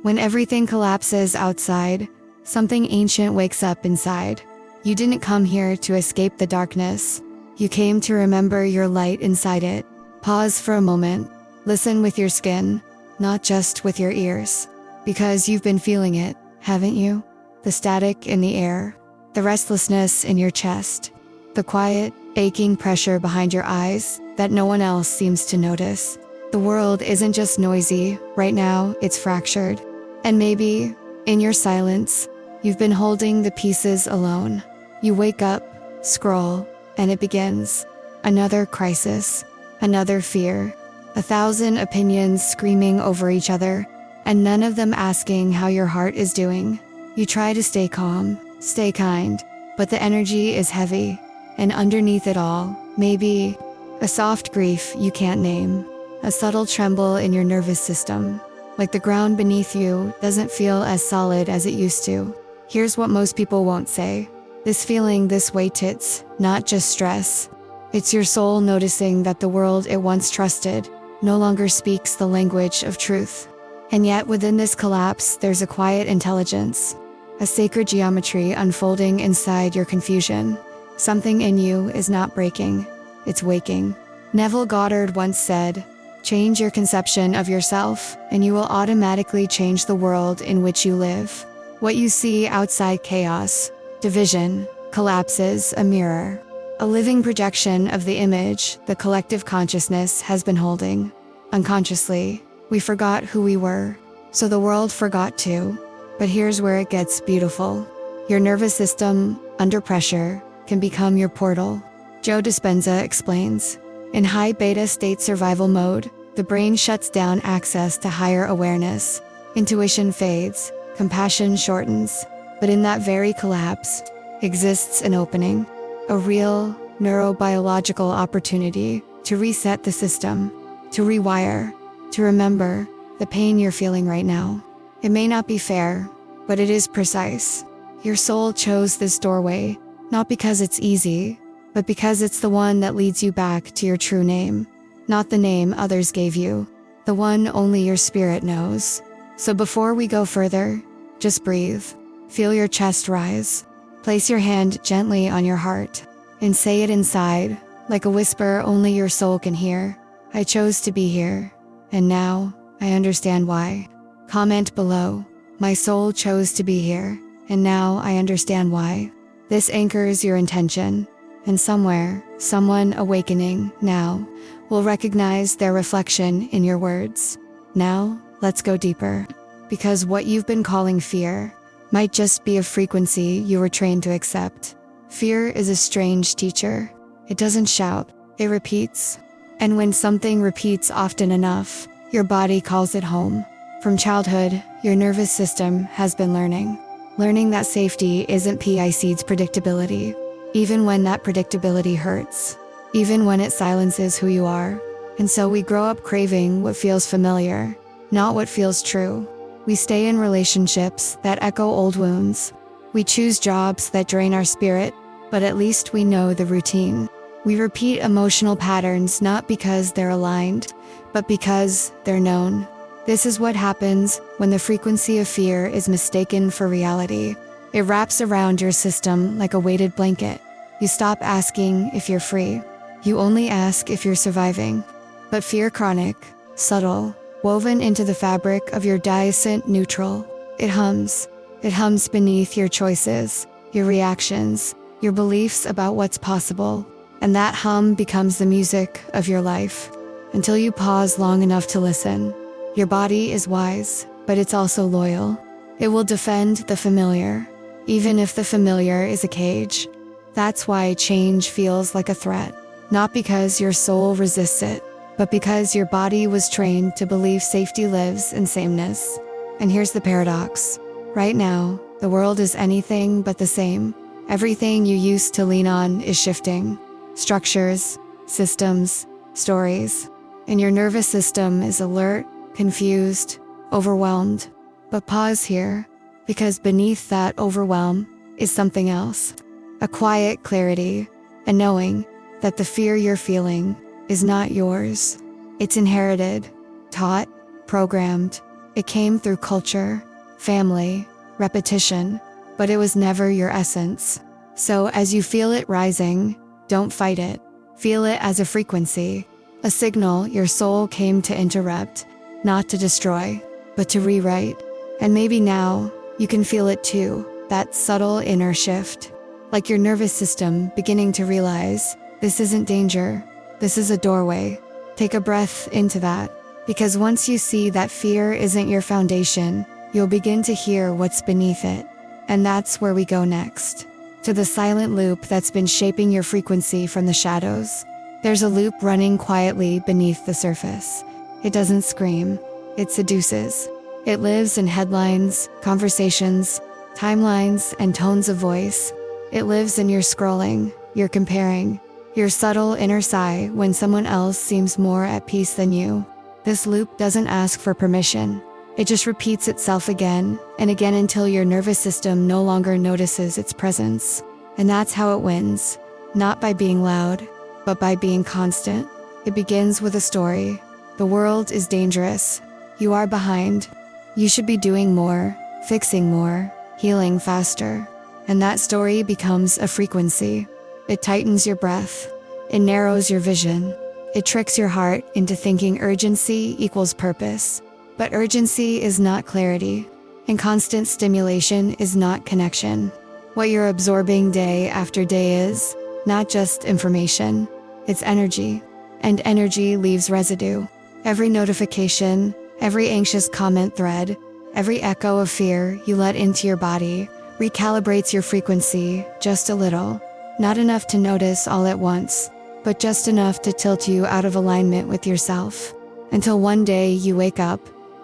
When everything collapses outside, something ancient wakes up inside. You didn't come here to escape the darkness. You came to remember your light inside it. Pause for a moment. Listen with your skin, not just with your ears. Because you've been feeling it, haven't you? The static in the air, the restlessness in your chest, the quiet, aching pressure behind your eyes that no one else seems to notice. The world isn't just noisy, right now it's fractured. And maybe, in your silence, you've been holding the pieces alone. You wake up, scroll, and it begins. Another crisis, another fear, 1,000 opinions screaming over each other, and none of them asking how your heart is doing. You try to stay calm, stay kind, but the energy is heavy, and underneath it all, maybe a soft grief you can't name, a subtle tremble in your nervous system, like the ground beneath you doesn't feel as solid as it used to. Here's what most people won't say. This feeling this weight, it's not just stress. It's your soul noticing that the world it once trusted no longer speaks the language of truth. And yet within this collapse, there's a quiet intelligence, a sacred geometry unfolding inside your confusion. Something in you is not breaking, it's waking. Neville Goddard once said, "Change your conception of yourself, and you will automatically change the world in which you live." What you see outside chaos, division, collapses a mirror, a living projection of the image the collective consciousness has been holding. Unconsciously, we forgot who we were, so the world forgot too. But here's where it gets beautiful. Your nervous system, under pressure, can become your portal. Joe Dispenza explains. In high beta state survival mode, the brain shuts down access to higher awareness. Intuition fades, compassion shortens, but in that very collapse exists an opening, a real neurobiological opportunity to reset the system, to rewire, to remember the pain you're feeling right now. It may not be fair, but it is precise. Your soul chose this doorway, not because it's easy, but because it's the one that leads you back to your true name, not the name others gave you, the one only your spirit knows. So before we go further, just breathe. Feel your chest rise. Place your hand gently on your heart, and say it inside, like a whisper only your soul can hear. I chose to be here, and now I understand why. Comment below. My soul chose to be here, and now I understand why. This anchors your intention, and somewhere, someone awakening now will recognize their reflection in your words. Now, let's go deeper. Because what you've been calling fear might just be a frequency you were trained to accept. Fear is a strange teacher. It doesn't shout, it repeats. And when something repeats often enough, your body calls it home. From childhood, your nervous system has been learning that safety isn't PIC's predictability, even when that predictability hurts, even when it silences who you are. And so we grow up craving what feels familiar, not what feels true. We stay in relationships that echo old wounds. We choose jobs that drain our spirit, but at least we know the routine. We repeat emotional patterns not because they're aligned, but because they're known. This is what happens when the frequency of fear is mistaken for reality. It wraps around your system like a weighted blanket. You stop asking if you're free. You only ask if you're surviving. But fear chronic, subtle, woven into the fabric of your diacent neutral. It hums. It hums beneath your choices, your reactions, your beliefs about what's possible. And that hum becomes the music of your life. Until you pause long enough to listen. Your body is wise, but it's also loyal. It will defend the familiar, even if the familiar is a cage. That's why change feels like a threat. Not because your soul resists it, but because your body was trained to believe safety lives in sameness. And here's the paradox. Right now, the world is anything but the same. Everything you used to lean on is shifting. Structures, systems, stories. And your nervous system is alert, confused, overwhelmed. But pause here, because beneath that overwhelm is something else. A quiet clarity, a knowing that the fear you're feeling is not yours. It's inherited, taught, programmed, It came through culture, family, repetition, but it was never your essence. So as you feel it rising, don't fight it. Feel it as a frequency, a signal your soul came to interrupt, not to destroy, but to rewrite. And maybe now, you can feel it too, that subtle inner shift. Like your nervous system beginning to realize, this isn't danger, this is a doorway. Take a breath into that, because once you see that fear isn't your foundation, you'll begin to hear what's beneath it. And that's where we go next. To the silent loop that's been shaping your frequency from the shadows. There's a loop running quietly beneath the surface. It doesn't scream, it seduces. It lives in headlines, conversations, timelines, and tones of voice. It lives in your scrolling, your comparing, your subtle inner sigh when someone else seems more at peace than you. This loop doesn't ask for permission. It just repeats itself again and again until your nervous system no longer notices its presence. And that's how it wins. Not by being loud, but by being constant. It begins with a story. The world is dangerous. You are behind. You should be doing more, fixing more, healing faster. And that story becomes a frequency. It tightens your breath. It narrows your vision. It tricks your heart into thinking urgency equals purpose. But urgency is not clarity, and constant stimulation is not connection. What you're absorbing day after day is not just information, it's energy. And energy leaves residue. Every notification, every anxious comment thread, every echo of fear you let into your body recalibrates your frequency just a little. Not enough to notice all at once, but just enough to tilt you out of alignment with yourself. Until one day you wake up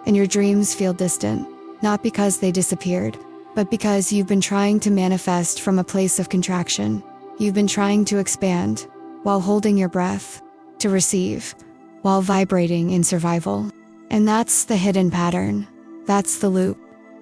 and your dreams feel distant, not because they disappeared, but because you've been trying to manifest from a place of contraction. You've been trying to expand while holding your breath, to receive while vibrating in survival. And that's the hidden pattern. That's the loop.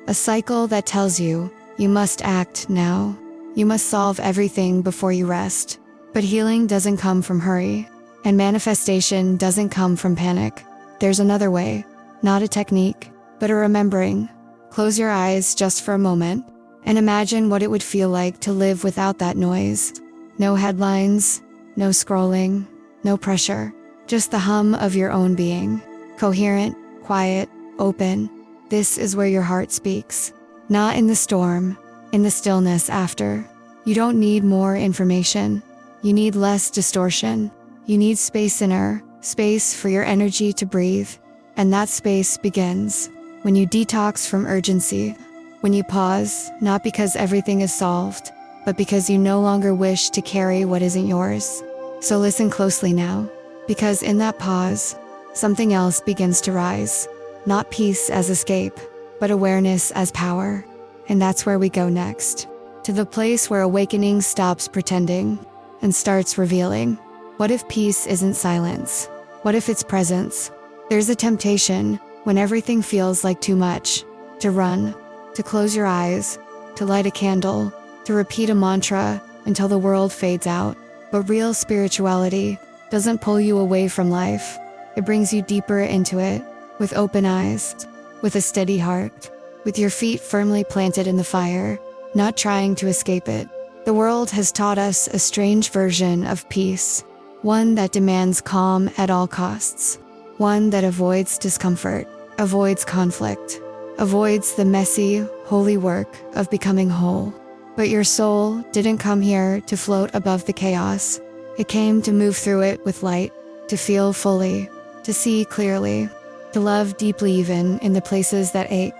A cycle that tells you must act now. You must solve everything before you rest. But healing doesn't come from hurry, and manifestation doesn't come from panic. There's another way. Not a technique, but a remembering. Close your eyes just for a moment and imagine what it would feel like to live without that noise. No headlines, no scrolling, no pressure, just the hum of your own being. Coherent, quiet, open. This is where your heart speaks. Not in the storm, in the stillness after. You don't need more information. You need less distortion. You need space inner, space for your energy to breathe. And that space begins when you detox from urgency, when you pause, not because everything is solved, but because you no longer wish to carry what isn't yours. So listen closely now, because in that pause, something else begins to rise. Not peace as escape, but awareness as power. And that's where we go next, to the place where awakening stops pretending and starts revealing. What if peace isn't silence? What if it's presence? There's a temptation, when everything feels like too much, to run, to close your eyes, to light a candle, to repeat a mantra until the world fades out. But real spirituality doesn't pull you away from life. It brings you deeper into it, with open eyes, with a steady heart, with your feet firmly planted in the fire, not trying to escape it. The world has taught us a strange version of peace, one that demands calm at all costs. One that avoids discomfort, avoids conflict, avoids the messy, holy work of becoming whole. But your soul didn't come here to float above the chaos. It came to move through it with light, to feel fully, to see clearly, to love deeply even in the places that ache.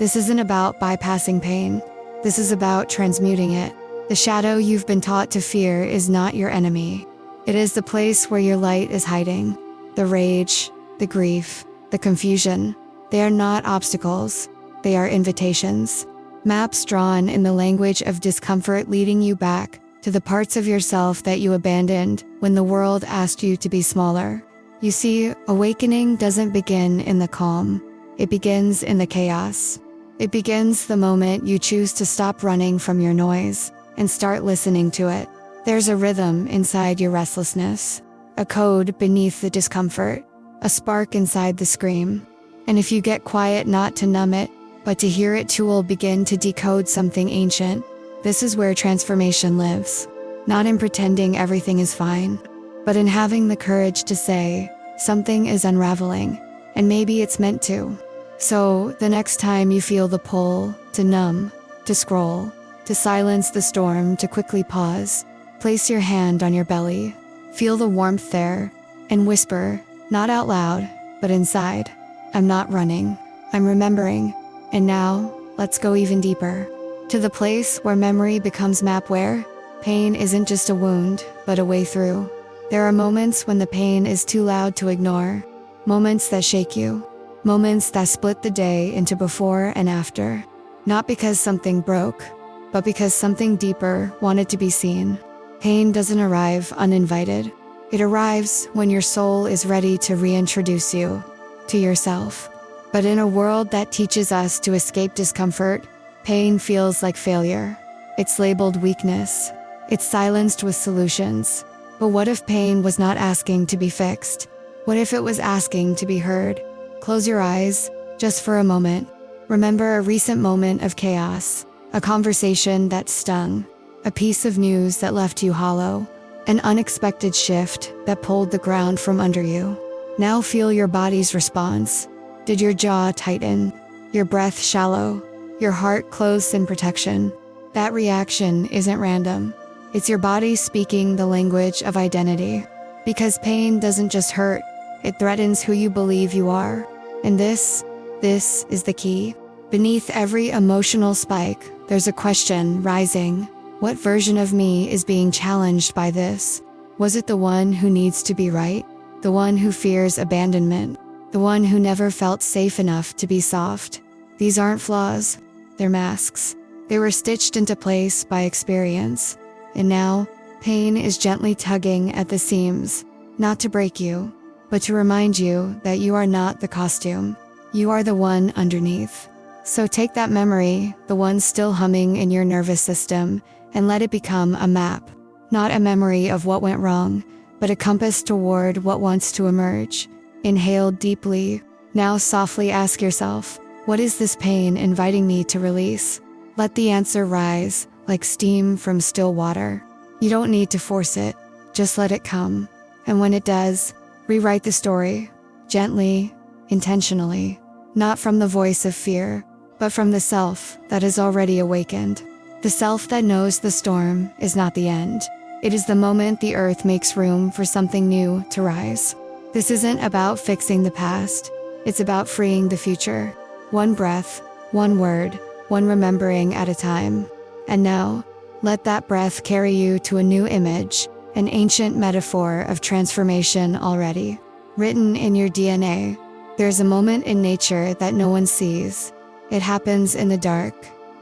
This isn't about bypassing pain. This is about transmuting it. The shadow you've been taught to fear is not your enemy. It is the place where your light is hiding. The rage, the grief, the confusion, they are not obstacles, they are invitations. Maps drawn in the language of discomfort leading you back to the parts of yourself that you abandoned when the world asked you to be smaller. You see, awakening doesn't begin in the calm, it begins in the chaos. It begins the moment you choose to stop running from your noise and start listening to it. There's a rhythm inside your restlessness, a code beneath the discomfort. A spark inside the scream. And if you get quiet, not to numb it, but to hear it too, will begin to decode something ancient. This is where transformation lives. Not in pretending everything is fine, but in having the courage to say, something is unraveling, and maybe it's meant to. So, the next time you feel the pull, to numb, to scroll, to silence the storm, to quickly pause, place your hand on your belly, feel the warmth there, and whisper, not out loud, but inside, I'm not running, I'm remembering. And now, let's go even deeper. To the place where memory becomes map, where pain isn't just a wound, but a way through. There are moments when the pain is too loud to ignore. Moments that shake you. Moments that split the day into before and after. Not because something broke, but because something deeper wanted to be seen. Pain doesn't arrive uninvited. It arrives when your soul is ready to reintroduce you to yourself. But in a world that teaches us to escape discomfort, pain feels like failure. It's labeled weakness. It's silenced with solutions. But what if pain was not asking to be fixed? What if it was asking to be heard? Close your eyes, just for a moment. Remember a recent moment of chaos, a conversation that stung, a piece of news that left you hollow, an unexpected shift that pulled the ground from under you. Now feel your body's response. Did your jaw tighten? Your breath shallow? Your heart close in protection? That reaction isn't random. It's your body speaking the language of identity. Because pain doesn't just hurt, it threatens who you believe you are. And this is the key. Beneath every emotional spike, there's a question rising. What version of me is being challenged by this? Was it the one who needs to be right? The one who fears abandonment? The one who never felt safe enough to be soft? These aren't flaws, they're masks. They were stitched into place by experience. And now, pain is gently tugging at the seams, not to break you, but to remind you that you are not the costume. You are the one underneath. So take that memory, the one still humming in your nervous system, and let it become a map. Not a memory of what went wrong, but a compass toward what wants to emerge. Inhale deeply. Now softly ask yourself, what is this pain inviting me to release? Let the answer rise, like steam from still water. You don't need to force it, just let it come. And when it does, rewrite the story, gently, intentionally, not from the voice of fear, but from the self that is already awakened. The self that knows the storm is not the end. It is the moment the earth makes room for something new to rise. This isn't about fixing the past. It's about freeing the future. One breath, one word, one remembering at a time. And now, let that breath carry you to a new image, an ancient metaphor of transformation already. Written in your DNA, there's a moment in nature that no one sees. It happens in the dark,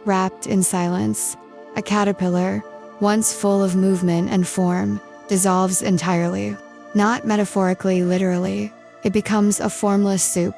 wrapped in silence. A caterpillar, once full of movement and form, dissolves entirely. Not metaphorically, literally. It becomes a formless soup.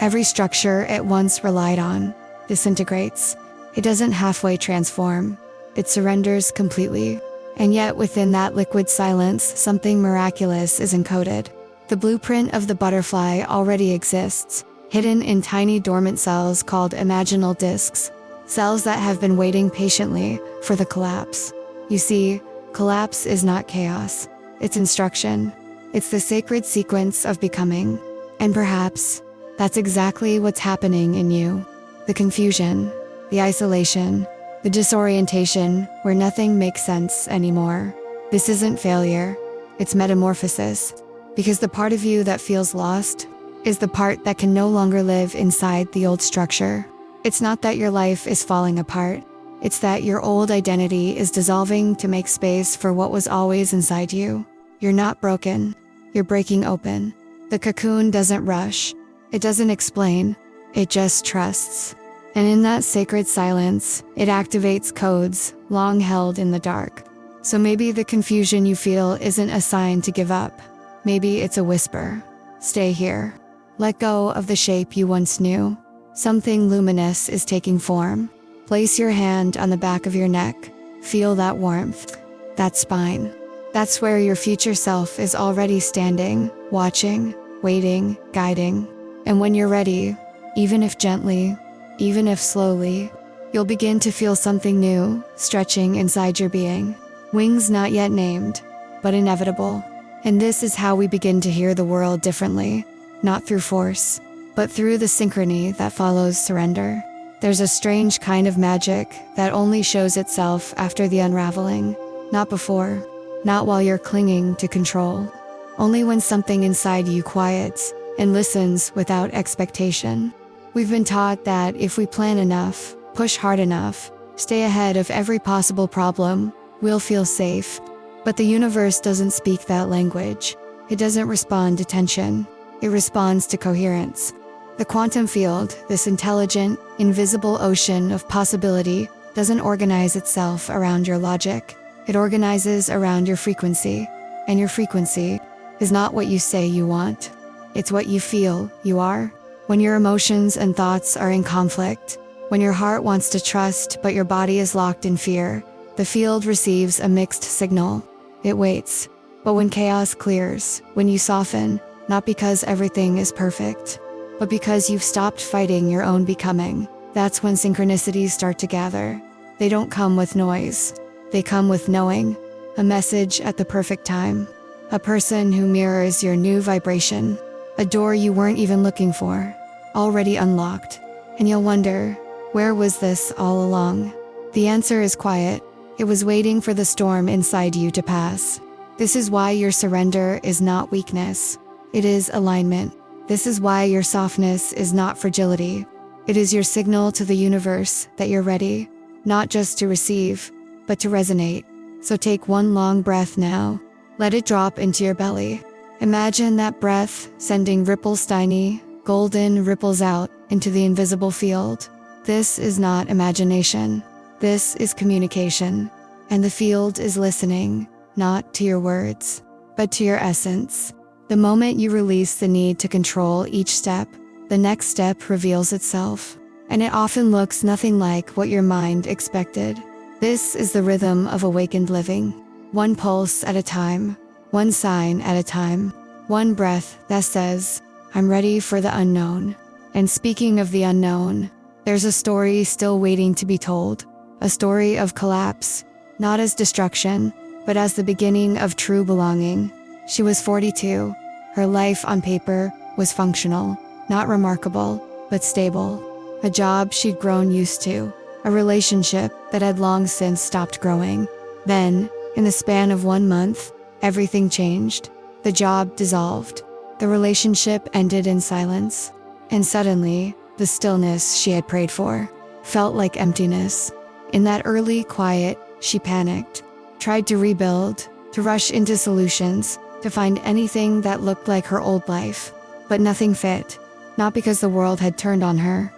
Every structure it once relied on disintegrates. It doesn't halfway transform. It surrenders completely. And yet within that liquid silence, something miraculous is encoded. The blueprint of the butterfly already exists, hidden in tiny dormant cells called imaginal discs, cells that have been waiting patiently for the collapse. You see, collapse is not chaos. It's instruction. It's the sacred sequence of becoming. And perhaps, that's exactly what's happening in you. The confusion, the isolation, the disorientation where nothing makes sense anymore. This isn't failure, it's metamorphosis. Because the part of you that feels lost is the part that can no longer live inside the old structure. It's not that your life is falling apart. It's that your old identity is dissolving to make space for what was always inside you. You're not broken. You're breaking open. The cocoon doesn't rush. It doesn't explain. It just trusts. And in that sacred silence, it activates codes long held in the dark. So maybe the confusion you feel isn't a sign to give up. Maybe it's a whisper. Stay here. Let go of the shape you once knew. Something luminous is taking form. Place your hand on the back of your neck. Feel that warmth, that spine. That's where your future self is already standing, watching, waiting, guiding. And when you're ready, even if gently, even if slowly, you'll begin to feel something new stretching inside your being. Wings not yet named, but inevitable. And this is how we begin to hear the world differently, not through force, but through the synchrony that follows surrender. There's a strange kind of magic that only shows itself after the unraveling, not before, not while you're clinging to control. Only when something inside you quiets and listens without expectation. We've been taught that if we plan enough, push hard enough, stay ahead of every possible problem, we'll feel safe. But the universe doesn't speak that language. It doesn't respond to tension. It responds to coherence. The quantum field, this intelligent, invisible ocean of possibility, doesn't organize itself around your logic. It organizes around your frequency. And your frequency is not what you say you want. It's what you feel you are. When your emotions and thoughts are in conflict, when your heart wants to trust but your body is locked in fear, the field receives a mixed signal. It waits. But when chaos clears, when you soften, not because everything is perfect, but because you've stopped fighting your own becoming, that's when synchronicities start to gather. They don't come with noise. They come with knowing, a message at the perfect time, a person who mirrors your new vibration, a door you weren't even looking for, already unlocked. And you'll wonder, where was this all along? The answer is quiet. It was waiting for the storm inside you to pass. This is why your surrender is not weakness. It is alignment. This is why your softness is not fragility. It is your signal to the universe that you're ready, not just to receive, but to resonate. So take one long breath now. Let it drop into your belly. Imagine that breath sending ripples, tiny, golden ripples out into the invisible field. This is not imagination. This is communication. And the field is listening, not to your words, but to your essence. The moment you release the need to control each step, the next step reveals itself. And it often looks nothing like what your mind expected. This is the rhythm of awakened living. One pulse at a time, one sign at a time, one breath that says, I'm ready for the unknown. And speaking of the unknown, there's a story still waiting to be told. A story of collapse, not as destruction, but as the beginning of true belonging. She was 42. Her life on paper was functional, not remarkable, but stable. A job she'd grown used to, a relationship that had long since stopped growing. Then, in the span of 1 month, everything changed. The job dissolved. The relationship ended in silence. And suddenly, the stillness she had prayed for felt like emptiness. In that early quiet, she panicked, tried to rebuild, to rush into solutions, to find anything that looked like her old life. But nothing fit, not because the world had turned on her,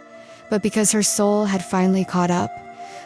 but because her soul had finally caught up.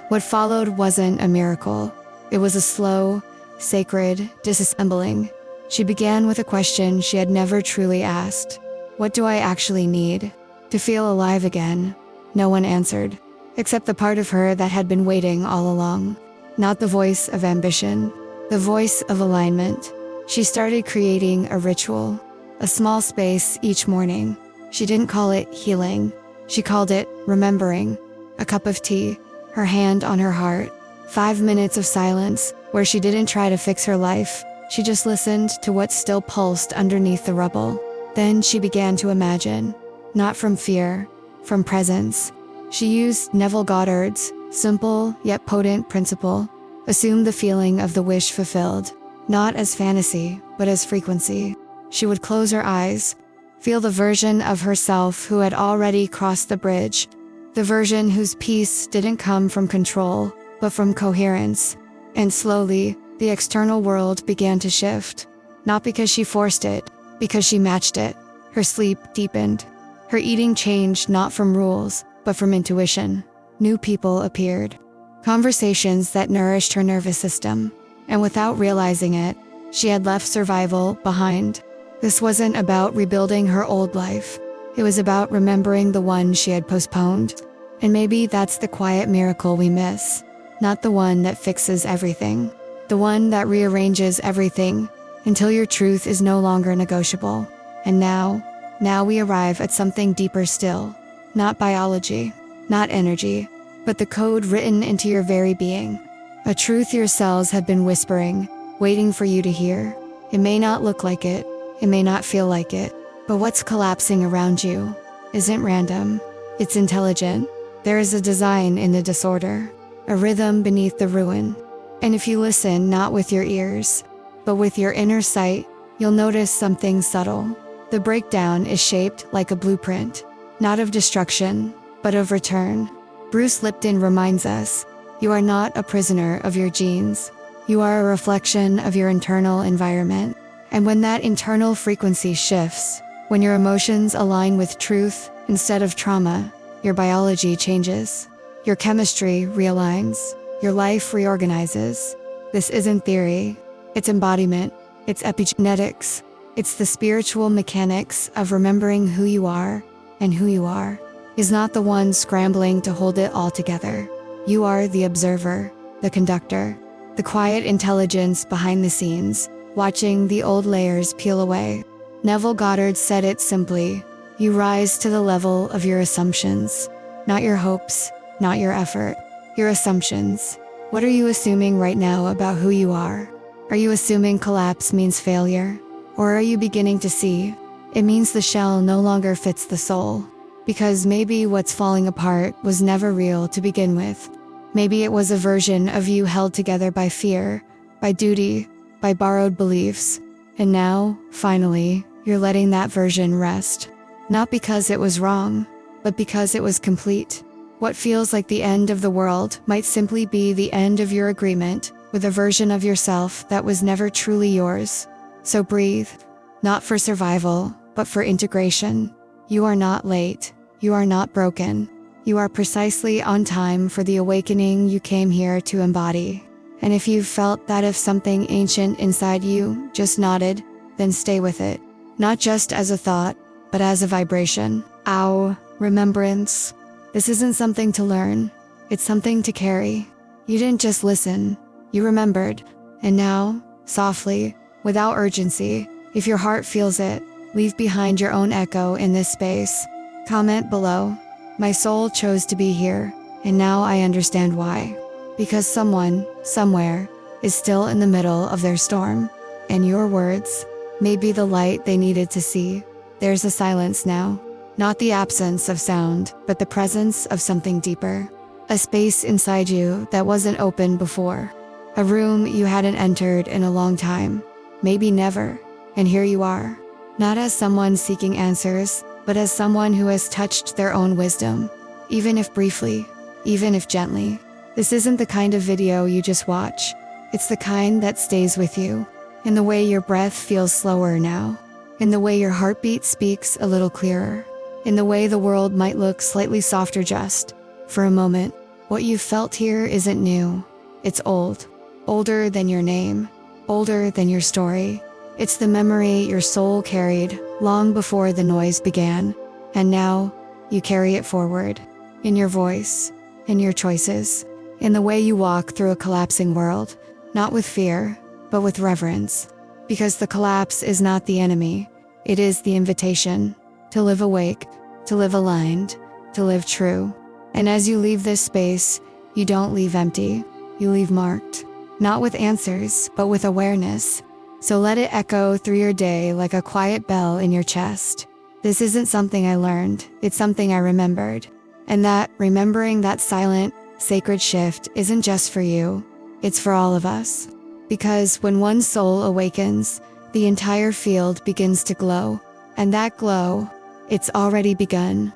What followed wasn't a miracle. It was a slow, sacred disassembling. She began with a question she had never truly asked. What do I actually need to feel alive again? No one answered, except the part of her that had been waiting all along. Not the voice of ambition, the voice of alignment. She started creating a ritual, a small space each morning. She didn't call it healing. She called it remembering. A cup of tea, her hand on her heart, 5 minutes of silence where she didn't try to fix her life. She just listened to what still pulsed underneath the rubble. Then she began to imagine, not from fear, from presence. She used Neville Goddard's simple yet potent principle. Assume the feeling of the wish fulfilled, not as fantasy, but as frequency. She would close her eyes, feel the version of herself who had already crossed the bridge, the version whose peace didn't come from control, but from coherence. And slowly, the external world began to shift. Not because she forced it, because she matched it. Her sleep deepened. Her eating changed not from rules, but from intuition. New people appeared. Conversations that nourished her nervous system. And without realizing it, she had left survival behind. This wasn't about rebuilding her old life. It was about remembering the one she had postponed. And maybe that's the quiet miracle we miss. Not the one that fixes everything. The one that rearranges everything until your truth is no longer negotiable. And now, Now we arrive at something deeper still. Not biology, not energy, but the code written into your very being. A truth your cells have been whispering, waiting for you to hear. It may not look like it, it may not feel like it, but what's collapsing around you isn't random, it's intelligent. There is a design in the disorder, a rhythm beneath the ruin. And if you listen not with your ears, but with your inner sight, you'll notice something subtle. The breakdown is shaped like a blueprint, not of destruction, but of return. Bruce Lipton reminds us, you are not a prisoner of your genes. You are a reflection of your internal environment. And when that internal frequency shifts, when your emotions align with truth instead of trauma, your biology changes. Your chemistry realigns. Your life reorganizes. This isn't theory. It's embodiment. It's epigenetics. It's the spiritual mechanics of remembering who you are, and who you are is not the one scrambling to hold it all together. You are the observer, the conductor, the quiet intelligence behind the scenes, watching the old layers peel away. Neville Goddard said it simply, you rise to the level of your assumptions, not your hopes, not your effort, your assumptions. What are you assuming right now about who you are? Are you assuming collapse means failure? Or are you beginning to see, it means the shell no longer fits the soul? Because maybe what's falling apart was never real to begin with. Maybe it was a version of you held together by fear, by duty, by borrowed beliefs. And now, finally, you're letting that version rest. Not because it was wrong, but because it was complete. What feels like the end of the world might simply be the end of your agreement with a version of yourself that was never truly yours. So breathe, not for survival, but for integration. You are not late. You are not broken. You are precisely on time for the awakening you came here to embody. And if you've felt that if something ancient inside you just nodded, then stay with it. Not just as a thought, but as a vibration. Ow, remembrance. This isn't something to learn. It's something to carry. You didn't just listen. You remembered. And now, softly, without urgency, if your heart feels it, leave behind your own echo in this space. Comment below. My soul chose to be here, and now I understand why. Because someone, somewhere, is still in the middle of their storm. And your words may be the light they needed to see. There's a silence now. Not the absence of sound, but the presence of something deeper. A space inside you that wasn't open before. A room you hadn't entered in a long time. Maybe never. And here you are. Not as someone seeking answers, but as someone who has touched their own wisdom. Even if briefly, even if gently. This isn't the kind of video you just watch. It's the kind that stays with you. In the way your breath feels slower now. In the way your heartbeat speaks a little clearer. In the way the world might look slightly softer just for a moment. What you felt here isn't new. It's old. Older than your name. Older than your story. It's the memory your soul carried long before the noise began. And now, you carry it forward. In your voice. In your choices. In the way you walk through a collapsing world. Not with fear, but with reverence. Because the collapse is not the enemy. It is the invitation. To live awake. To live aligned. To live true. And as you leave this space, you don't leave empty. You leave marked. Not with answers, but with awareness. So let it echo through your day like a quiet bell in your chest. This isn't something I learned, it's something I remembered. And that remembering that silent, sacred shift isn't just for you, it's for all of us. Because when one soul awakens, the entire field begins to glow. And that glow, it's already begun.